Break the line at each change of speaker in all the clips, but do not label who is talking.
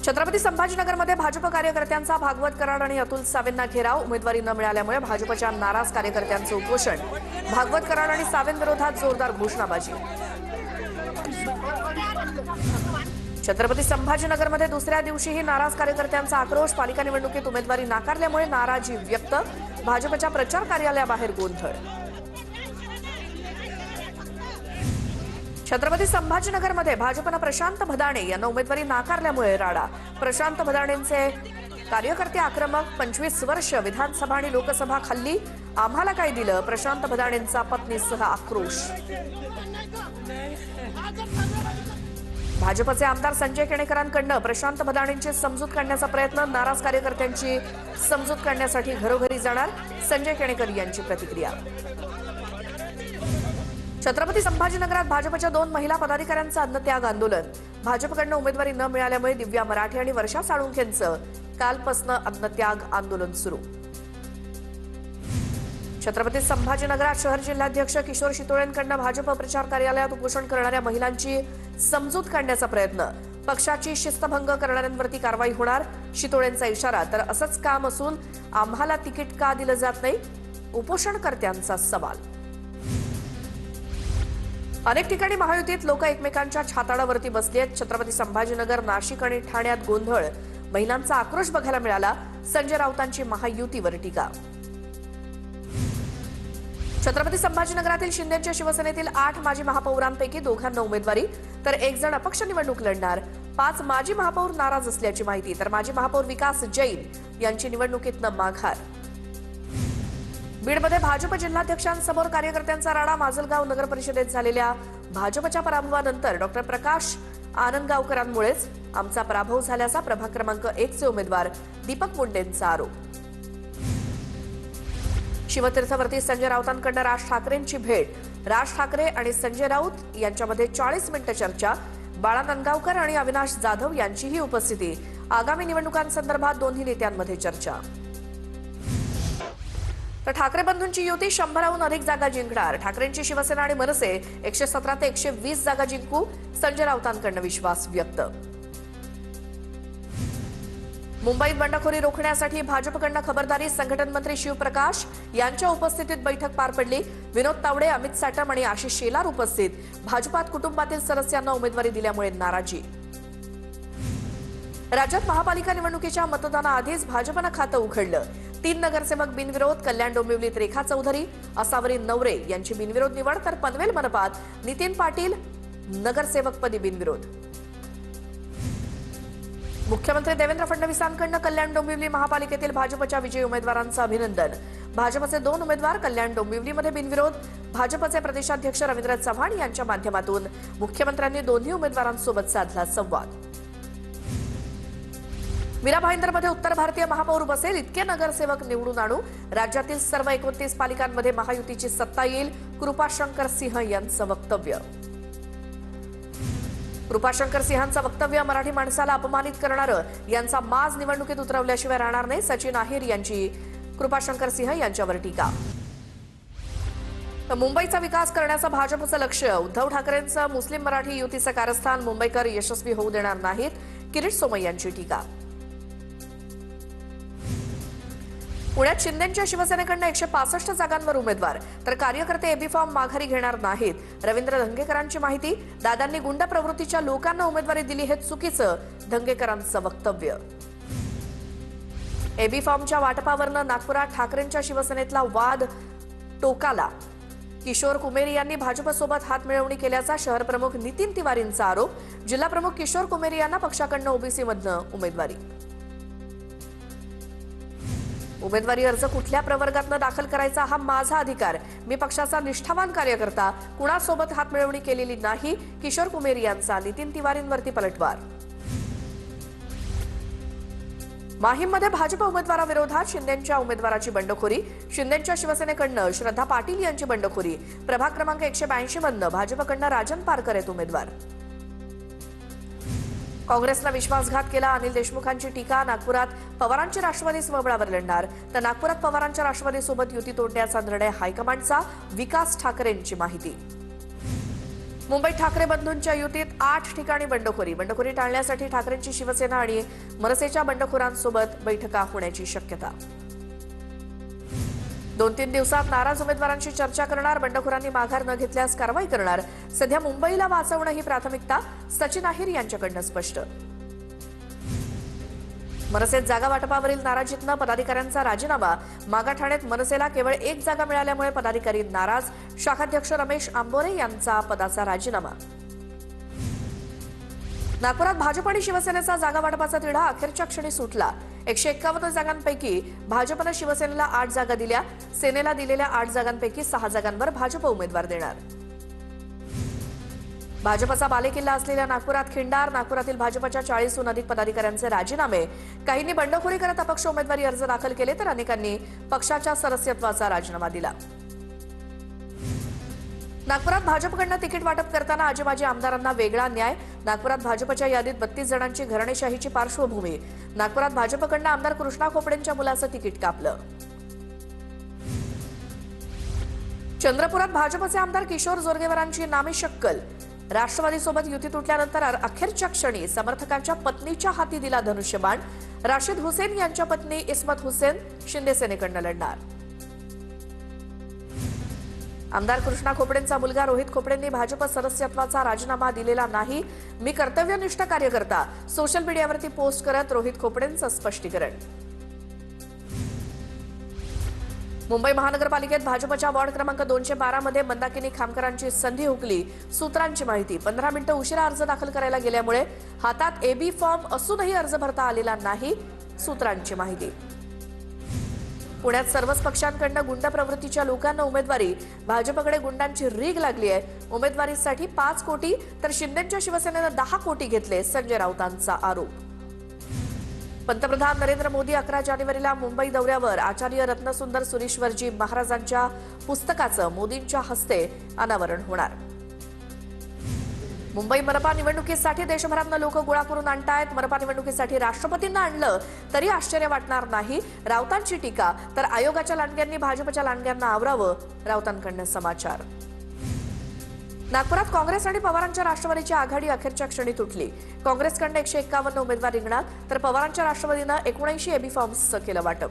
छत्रपती संभाजीनगरमध्ये भाजप कार्यकर्त्यांचा भागवत कराड आणि अतुल सावेंना घेराव। उमेदवारी न मिळाल्यामुळे भाजपच्या नाराज कार्यकर्त्यांचं उपोषण। भागवत कराड आणि सावेंविरोधात जोरदार घोषणाबाजी। छत्रपती संभाजीनगरमध्ये दुसऱ्या दिवशीही नाराज कार्यकर्त्यांचा आक्रोश। पालिका निवडणुकीत उमेदवारी नाकारल्यामुळे नाराजी व्यक्त। भाजपच्या प्रचार कार्यालयाबाहेर गोंधळ। छत्रपती संभाजीनगरमध्ये भाजपनं प्रशांत भदाणे यांना उमेदवारी नाकारल्यामुळे राडा। प्रशांत भदाणेंचे कार्यकर्ते आक्रमक। 25 वर्ष विधानसभा आणि लोकसभा खाल्ली, आम्हाला काय दिलं? प्रशांत भदाणेंचा पत्नीसह आक्रोश। भाजपचे आमदार संजय केणेकरांकडून प्रशांत भदाणेंची समजूत काढण्याचा प्रयत्न। नाराज कार्यकर्त्यांची समजूत काढण्यासाठी घरोघरी जाणार, संजय केणेकर यांची प्रतिक्रिया। छत्रपती संभाजीनगरात भाजपच्या 2 महिला पदाधिकाऱ्यांचं अन्नत्याग आंदोलन। भाजपकडून उमेदवारी न मिळाल्यामुळे दिव्या मराठे आणि वर्षा साळुंखेंचं कालपासून अन्नत्याग आंदोलन सुरू। छत्रपती संभाजीनगरात शहर जिल्हाध्यक्ष किशोर शितोळेंकडून भाजप प्रचार कार्यालयात उपोषण करणाऱ्या महिलांची समजूत काढण्याचा प्रयत्न। पक्षाची शिस्तभंग करणाऱ्यांवरती कारवाई होणार, शितोळेंचा इशारा। तर असंच काम असून आम्हाला तिकीट का दिलं जात नाही? उपोषणकर्त्यांचा सवाल। अनेक ठिकाणी महायुतीत लोक एकमेकांच्या छाताडावरती बसली आहेत। छत्रपती संभाजीनगर, नाशिक आणि ठाण्यात गोंधळ। महिलांचा आक्रोश बघायला मिळाला। संजय राऊतांची महायुतीवर टीका। छत्रपती संभाजीनगरातील शिंदेच्या शिवसेनेतील 8 माजी महापौरांपैकी 2 उमेदवारी, तर 1 जण अपक्ष निवडणूक लढणार। 5 माजी महापौर नाराज असल्याची माहिती। तर माजी महापौर विकास जैन यांची निवडणुकीतनं माघार। बीडमध्ये भाजप जिल्हाध्यक्षांसमोर कार्यकर्त्यांचा राडा। माजलगाव नगर परिषदेत झालेल्या भाजपच्या पराभवानंतर डॉक्टर प्रकाश आनंदगावकरांमुळेच आमचा पराभव झाल्याचा प्रभाग क्रमांक 1 चे उमेदवार दीपक मुंडेंचा आरोप। शिवतीर्थवरती संजय राऊतांकडून राज ठाकरेंची भेट। राज ठाकरे आणि संजय राऊत यांच्यामध्ये 40 मिनिटं चर्चा। बाळा नंदगावकर आणि अविनाश जाधव यांचीही उपस्थिती। आगामी निवडणुकांसंदर्भात दोन्ही नेत्यांमध्ये चर्चा। तर ठाकरे बंधूंची युती 100हून अधिक जागा जिंकणार। ठाकरेंची शिवसेना आणि मनसे 117 ते 120 जागा जिंकू, संजय राऊतांकडून विश्वास व्यक्त। मुंबईत बंडखोरी रोखण्यासाठी भाजपकडून खबरदारी। संघटन मंत्री शिवप्रकाश यांच्या उपस्थितीत बैठक पार पडली। विनोद तावडे, अमित साटम आणि आशिष शेलार उपस्थित। भाजपात कुटुंबातील सदस्यांना उमेदवारी दिल्यामुळे नाराजी। राज्यात महापालिका निवडणुकीच्या मतदानाआधीच भाजपनं खातं उघडलं। 3 नगरसेवक बिनविरोध। कल्याण डोंबिवलीत रेखा चौधरी, असावरी नवरे यांची बिनविरोध निवड। तर पनवेल मनपात नितीन पाटील नगरसेवकपदी बिनविरोध। मुख्यमंत्री देवेंद्र फडणवीसांकडून कल्याण डोंबिवली महापालिकेतील भाजपच्या विजयी उमेदवारांचं अभिनंदन। भाजपचे 2 उमेदवार कल्याण डोंबिवलीमध्ये बिनविरोध। भाजपचे प्रदेशाध्यक्ष रवींद्र चव्हाण यांच्या माध्यमातून मुख्यमंत्र्यांनी दोन्ही उमेदवारांसोबत साधला संवाद। मीरा भाईंदरमध्ये उत्तर भारतीय महापौर बसेल, इतके नगरसेवक निवडून आणू। राज्यातील सर्व 29 पालिकांमध्ये महायुतीची सत्ता येईल, कृपाशंकर सिंह यांचं वक्तव्य। कृपाशंकर सिंहांचं वक्तव्य मराठी माणसाला अपमानित करणारं, यांचा माज निवडणुकीत उतरवल्याशिवाय राहणार नाही। सचिन आहेर यांची कृपाशंकर सिंह यांच्यावर टीका। तर मुंबईचा विकास करण्याचं भाजपचं लक्ष। उद्धव ठाकरेंचं मुस्लिम मराठी युतीचं कारस्थान मुंबईकर यशस्वी होऊ देणार नाहीत, किरीट सोमय्या यांची टीका। पुण्यात शिंदेच्या शिवसेनेकडून 165 जागांवर उमेदवार, तर कार्यकर्ते एबी फॉर्म माघारी घेणार नाहीत। रवींद्र धंगेकरांची माहिती। दादांनी गुंड प्रवृत्तीच्या लोकांना उमेदवारी दिली हे चुकीचं, धंगेकरांचं वक्तव्य। एबी फॉर्मच्या वाटपावरनं नागपुरात ठाकरेंच्या शिवसेनेतला वाद टोकाला। किशोर कुमेरी यांनी भाजपसोबत हातमिळवणी केल्याचा शहर प्रमुख नितीन तिवारींचा आरोप। जिल्हा प्रमुख किशोर कुमेरी यांना पक्षाकडून ओबीसीमधनं उमेदवारी। उमेदवारी अर्ज कुठल्या प्रवर्गातनं दाखल करायचा हा माझा अधिकार। मी पक्षाचा निष्ठावान कार्यकर्ता, कुणासोबत हातमिळवणी केलेली नाही, किशोर कुमेरी यांचा नितीन तिवारींवरती पलटवार। माहीममध्ये भाजप उमेदवाराविरोधात शिंदेच्या उमेदवाराची बंडखोरी। शिंदेच्या शिवसेनेकडून श्रद्धा पाटील यांची बंडखोरी। प्रभाग क्रमांक 182 मधनं भाजपकडून राजन पारकर आहेत उमेदवार। काँग्रेसला विश्वासघात केला, अनिल देशमुखांची टीका। नागपुरात पवारांची राष्ट्रवादी स्वबळावर लढणार, तर नागपुरात पवारांच्या राष्ट्रवादीसोबत युती तोडण्याचा निर्णय हायकमांडचा, विकास ठाकरेंची माहिती। मुंबईत ठाकरे बंधूंच्या युतीत 8 ठिकाणी बंडखोरी टाळण्यासाठी ठाकरेंची शिवसेना आणि मनसेच्या बंडखोरांसोबत बैठका होण्याची शक्यता. 2-3 दिवसात नाराज उमेदवारांशी चर्चा करणार. बंडखोरांनी माघार न घेतल्यास कारवाई करणार. सध्या मुंबईला वाचवणं ही प्राथमिकता, सचिन अहिर यांच्याकडनं स्पष्ट. मनसेत जागा वाटपावरील नाराजीतनं पदाधिकाऱ्यांचा राजीनामा. मागाठाण्यात मनसेला केवळ 1 जागा मिळाल्यामुळे पदाधिकारी नाराज. शाखाध्यक्ष रमेश आंबोरे यांचा पदाचा राजीनामा. नागपुरात भाजप आणि शिवसेनेचा जागा वाटपाचा तिढा अखेरच्या क्षणी सुटला. 151 जागांपैकी भाजपनं शिवसेनेला 8 जागा दिल्या. सेनेला दिलेल्या 8 जागांपैकी 6 जागांवर भाजप उमेदवार देणार. भाजपचा बालेकिल्ला असलेल्या नागपुरात खिंडार. नागपुरातील भाजपच्या 40हून अधिक पदाधिकाऱ्यांचे राजीनामे. काहींनी बंडखोरी करत अपक्ष उमेदवारी अर्ज दाखल केले, तर अनेकांनी पक्षाच्या सदस्यत्वाचा राजीनामा दिला. नागपुरात भाजपकडनं तिकीट वाटप करताना आजीमाजी आमदारांना वेगळा न्याय. नागपुरात भाजपच्या यादीत 32 जणांची घराणेशाहीची पार्श्वभूमी. नागपुरात भाजपकडनं आमदार कृष्णा खोपडेंच्या मुलाचं तिकीट कापलं. चंद्रपुरात भाजपचे आमदार किशोर जोरगेवारांची नामी शक्कल. राष्ट्रवादीसोबत युती तुटल्यानंतर अखेरच्या क्षणी समर्थकांच्या पत्नीच्या हाती दिला धनुष्यबाण. राशिद हुसेन यांच्या पत्नी इस्मत हुसेन शिंदे सेनेकडनं लढणार. आमदार कृष्णा खोपडेंचा मुलगा रोहित खोपडेंनी भाजप सदस्यत्वाचा राजीनामा दिलेला नाही. मी कर्तव्यनिष्ठ कार्यकर्ता. सोशल मीडियावरती पोस्ट करत रोहित खोपडेंचं स्पष्टीकरण. मुंबई महानगरपालिकेत भाजपच्या वॉर्ड क्रमांक 212 मध्ये मंदाकिनी खामकरांची संधी हुकली. सूत्रांची माहिती. 15 मिनिटं उशिरा अर्ज दाखल करायला गेल्यामुळे हातात एबी फॉर्म असूनही अर्ज भरता आलेला नाही. सूत्रांची माहिती. पुण्यात सर्वच पक्षांकडनं गुंड प्रवृत्तीच्या लोकांना उमेदवारी. भाजपकडे गुंडांची रीग लागली आहे. उमेदवारीसाठी 5 कोटी तर शिंदेच्या शिवसेनेनं 10 कोटी घेतले. संजय राऊतांचा आरोप. पंतप्रधान नरेंद्र मोदी 11 जानेवारीला मुंबई दौऱ्यावर. आचार्य रत्नसुंदर सुरीश्वरजी महाराजांच्या पुस्तकाचं मोदींच्या हस्ते अनावरण होणार. मुंबई मनपा निवडणुकीसाठी देशभरातनं लोक गोळा करून आणतायत. मनपा निवडणुकीसाठी राष्ट्रपतींना आणलं तरी आश्चर्य वाटणार नाही. राऊतांची टीका. तर आयोगाच्या लांडग्यांनी भाजपच्या लांडग्यांना आवरावं. राऊतांकडनं समाचार. नागपुरात काँग्रेस आणि पवारांच्या राष्ट्रवादीची आघाडी अखेरच्या क्षणी तुटली. काँग्रेसकडनं 151 उमेदवार रिंगणात, तर पवारांच्या राष्ट्रवादीनं 79 एबी फॉर्म्सचं केलं वाटप.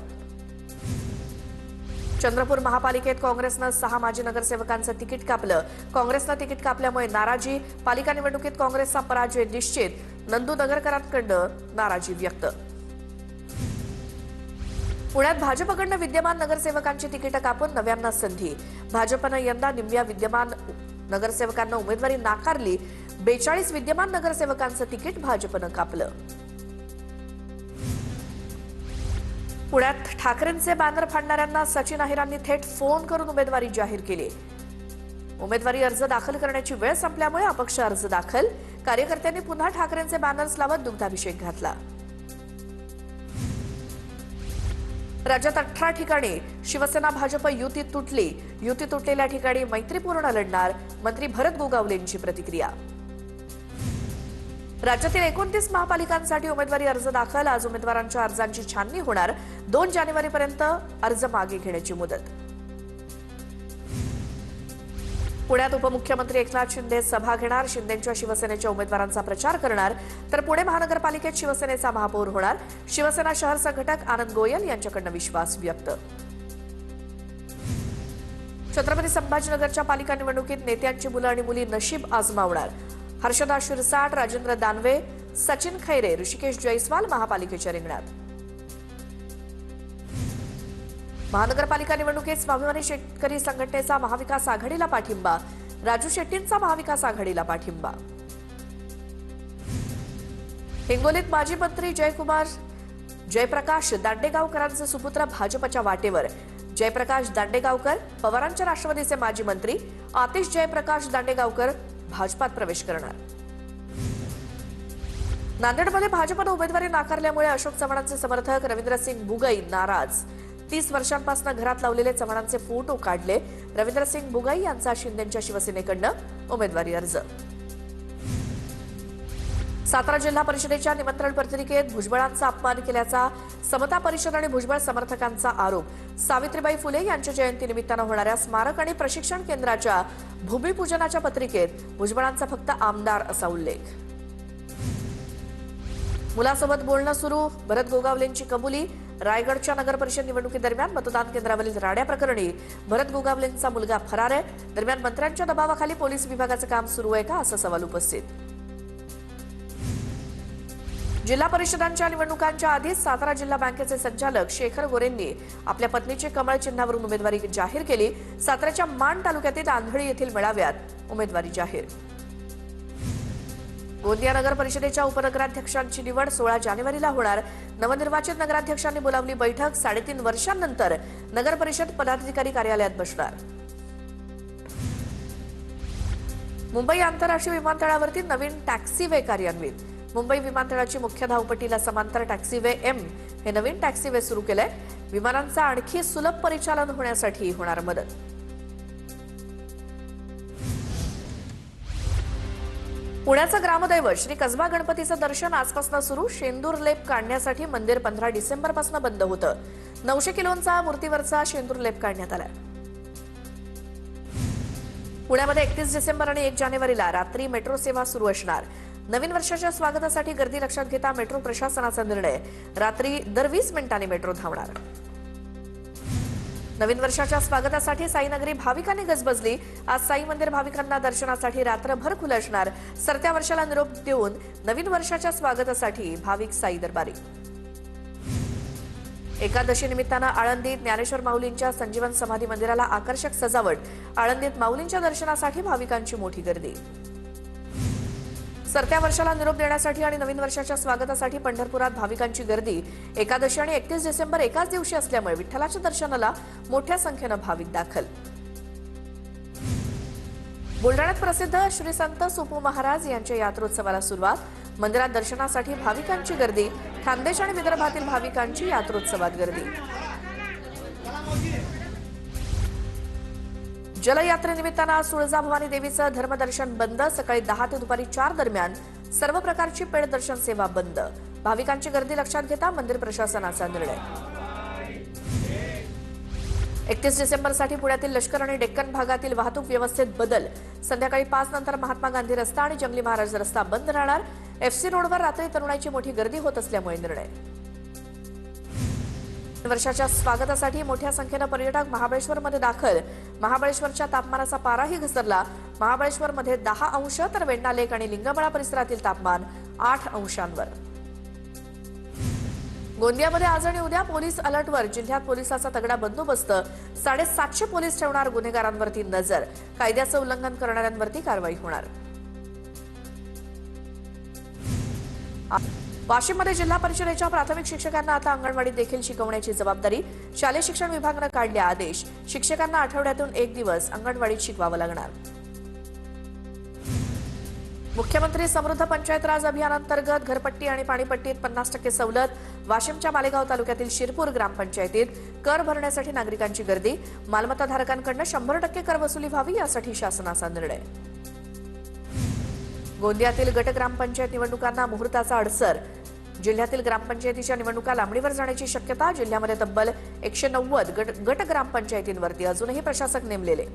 चंद्रपूर महापालिकेत काँग्रेसनं 6 माजी नगरसेवकांचं तिकीट कापलं. काँग्रेसनं तिकीट कापल्यामुळे नाराजी. पालिका निवडणुकीत काँग्रेसचा पराजय निश्चित. नंदू नगरकरांकडनं नाराजी व्यक्त. पुण्यात भाजपकडनं विद्यमान नगरसेवकांची तिकीटं कापून नव्यांना संधी. भाजपनं यंदा निम्म्या विद्यमान नगरसेवकांना उमेदवारी नाकारली. 42 विद्यमान नगरसेवकांचं तिकीट भाजपनं कापलं. पुण्यात ठाकरेंचे बॅनर फाडणाऱ्यांना सचिन अहिरांनी थेट फोन करून उमेदवारी जाहीर केली. उमेदवारी अर्ज दाखल करण्याची वेळ संपल्यामुळे अपक्ष अर्ज दाखल. कार्यकर्त्यांनी पुन्हा ठाकरेंचे बॅनर्स लावत दुग्धाभिषेक घातला. राज्यात 18 ठिकाणी शिवसेना भाजप युती तुटली. युती तुटलेल्या ठिकाणी मैत्रीपूर्ण लढणार. मंत्री भरत गोगावलेंची प्रतिक्रिया. राज्यातील 29 महापालिकांसाठी उमेदवारी अर्ज दाखल. आज उमेदवारांच्या अर्जांची छाननी होणार. 2 जानेवारीपर्यंत अर्ज मागे घेण्याची मुदत. पुण्यात उपमुख्यमंत्री एकनाथ शिंदे सभा घेणार. शिंदेच्या शिवसेनेच्या उमेदवारांचा प्रचार करणार. तर पुणे महानगरपालिकेत शिवसेनेचा महापौर होणार. शिवसेना शहर संघटक आनंद गोयल यांच्याकडनं विश्वास व्यक्त. छत्रपती संभाजीनगरच्या पालिका निवडणुकीत नेत्यांची मुलं आणि मुली नशीब आजमावणार. हर्षदा शिरसाट, राजेंद्र दानवे, सचिन खैरे, ऋषिकेश जयस्वाल महापालिकेच्या रिंगणात. महानगरपालिका निवडणुकीत स्वाभिमानी शेतकरी संघटनेचा महाविकास आघाडीला पाठिंबा. राजू शेट्टींचा महाविकास आघाडीला पाठिंबा. हिंगोलीत माजी मंत्री जयप्रकाश दांडेगावकरांचे सुपुत्र भाजपच्या वाटेवर. जयप्रकाश दांडेगावकर पवारांच्या राष्ट्रवादीचे माजी मंत्री. आतिश जयप्रकाश दांडेगावकर भाजपात प्रवेश करणार. नांदेडमध्ये भाजपनं उमेदवारी नाकारल्यामुळे अशोक चव्हाणांचे समर्थक रवींद्रसिंग बुगई नाराज. 30 वर्षांपासून घरात लावलेले चव्हाणांचे फोटो काढले. रवींद्रसिंग बुगई यांचा शिंदेच्या शिवसेनेकडनं उमेदवारी अर्ज. सातारा जिल्हा परिषदेच्या निमंत्रण पत्रिकेत भुजबळांचा अपमान केल्याचा समता परिषद आणि भुजबळ समर्थकांचा आरोप. सावित्रीबाई फुले यांच्या जयंतीनिमित्तानं होणाऱ्या स्मारक आणि प्रशिक्षण केंद्राच्या भूमिपूजनाच्या पत्रिकेत भुजबळांचा फक्त आमदार असा उल्लेख. मुलासोबत बोलणं सुरू, भरत गोगावलेंची कबुली. रायगडच्या नगर परिषद निवडणुकीदरम्यान मतदान केंद्रावरील राड्या प्रकरणी भरत गोगावलेंचा मुलगा फरार आहे. दरम्यान मंत्र्यांच्या दबावाखाली पोलीस विभागाचं काम सुरू आहे का, असा सवाल उपस्थित. जिल्हा परिषदांच्या निवडणुकांच्या आधीच सातारा जिल्हा बँकेचे संचालक शेखर गोरेंनी आपल्या पत्नीची कमळ चिन्हावरून उमेदवारी जाहीर केली. साताऱ्याच्या माण तालुक्यातील आंधळी येथील मेळाव्यात उमेदवारी जाहीर. गोंदिया नगर परिषदेच्या उपनगराध्यक्षांची निवड 16 जानेवारीला होणार. नवनिर्वाचित नगराध्यक्षांनी बोलावली बैठक. 3.5 वर्षांनंतर नगर परिषद पदाधिकारी कार्यालयात बसणार. मुंबई आंतरराष्ट्रीय विमानतळावरती नवीन टॅक्सीवे कार्यान्वित. मुंबई विमानतळाची मुख्य धावपट्टीला समांतर टॅक्सीवे एम हे नवीन टॅक्सीवे सुरू केलंय. विमानांचा आणखी सुलभ परिचालन होण्यासाठी होणार मदत. पुण्याचं ग्रामदैवत श्री कसबा गणपतीचं दर्शन आजपासून सुरू. शेंदूर लेप काढण्यासाठी मंदिर 15 डिसेंबरपासून बंद होतं. 900 किलोचा मूर्तीवरचा शेंदूर लेप काढण्यात आलाय. पुण्यामध्ये 31 डिसेंबर आणि 1 जानेवारीला रात्री मेट्रो सेवा सुरू असणार. नवीन वर्षाच्या स्वागतासाठी गर्दी लक्षात घेता मेट्रो प्रशासनाचा निर्णय. रात्री दर 20 मिनिटांनी मेट्रो धावणार. नवीन वर्षाच्या स्वागतासाठी साईनगरी भाविकांनी गजबजली. आज साई मंदिर भाविकांना दर्शनासाठी रात्रभर खुलं असणार. सरत्या वर्षाला निरोप देऊन नवीन वर्षाच्या स्वागतासाठी भाविक साई दरबारी. एकादशी निमित्तानं आळंदीत ज्ञानेश्वर माऊलींच्या संजीवन समाधी मंदिराला आकर्षक सजावट. आळंदीत माऊलींच्या दर्शनासाठी भाविकांची मोठी गर्दी. सरत्या वर्षाला निरोप देण्यासाठी आणि नवीन वर्षाच्या स्वागतासाठी पंढरपुरात भाविकांची गर्दी. एकादशी आणि 31 डिसेंबर एकाच दिवशी असल्यामुळे विठ्ठलाच्या दर्शनाला मोठ्या संख्येनं भाविक दाखल. बुलढाण्यात प्रसिद्ध श्री संत सुपू महाराज यांच्या यात्रोत्सवाला सुरुवात. मंदिरात दर्शनासाठी भाविकांची गर्दी. खानदेश आणि विदर्भातील भाविकांची यात्रोत्सवात गर्दी. जलयात्रेनिमित्तानं आज तुळजाभवानी देवीचं धर्मदर्शन बंद. सकाळी 10 ते दुपारी 4 दरम्यान सर्व प्रकारची पेड दर्शन सेवा बंद. भाविकांची गर्दी लक्षात घेता मंदिर प्रशासनाचा निर्णय. 31 डिसेंबरसाठी पुण्यातील लष्कर आणि डेक्कन भागातील वाहतूक व्यवस्थेत बदल. संध्याकाळी 5 नंतर महात्मा गांधी रस्ता आणि जंगली महाराज रस्ता बंद राहणार. FC रोडवर रात्री तरुणाईची मोठी गर्दी होत असल्यामुळे निर्णय. वर्षाच्या स्वागतासाठी मोठ्या संख्येनं पर्यटक महाबळेश्वरमध्ये दाखल. महाबळेश्वरच्या तापमानाचा पाराही घसरला. महाबळेश्वरमध्ये 10 अंश तर वेण्णा लेक आणि लिंगमळा परिसरातील तापमान 8 अंशांवर. गोंदियामध्ये आज आणि उद्या पोलीस अलर्टवर. जिल्ह्यात पोलिसांचा तगडा बंदोबस्त. 750 पोलीस ठेवणार. गुन्हेगारांवरती नजर. कायद्याचं उल्लंघन करणाऱ्यांवरती कारवाई होणार. वाशिममध्ये जिल्हा परिषदेच्या प्राथमिक शिक्षकांना आता अंगणवाडीत देखील शिकवण्याची जबाबदारी. शालेय शिक्षण विभागानं काढले आदेश. शिक्षकांना आठवड्यातून 1 दिवस अंगणवाडीत शिकवावं लागणार. मुख्यमंत्री समृद्ध पंचायत राज अभियानांतर्गत घरपट्टी आणि पाणीपट्टीत 50% सवलत. वाशिमच्या मालेगाव तालुक्यातील शिरपूर ग्रामपंचायतीत कर भरण्यासाठी नागरिकांची गर्दी. मालमत्ताधारकांकडून 100% कर वसुली व्हावी यासाठी शासनाचा निर्णय. गोंदियातील गट ग्रामपंचायत निवडणुकांना मुहूर्ताचा अडसर. जिल्ह्यातील ग्रामपंचायतीच्या निवडणुका लांबणीवर जाण्याची शक्यता. जिल्ह्यामध्ये तब्बल 190 गट ग्रामपंचायतींवरती अजूनही प्रशासक नेमलेले.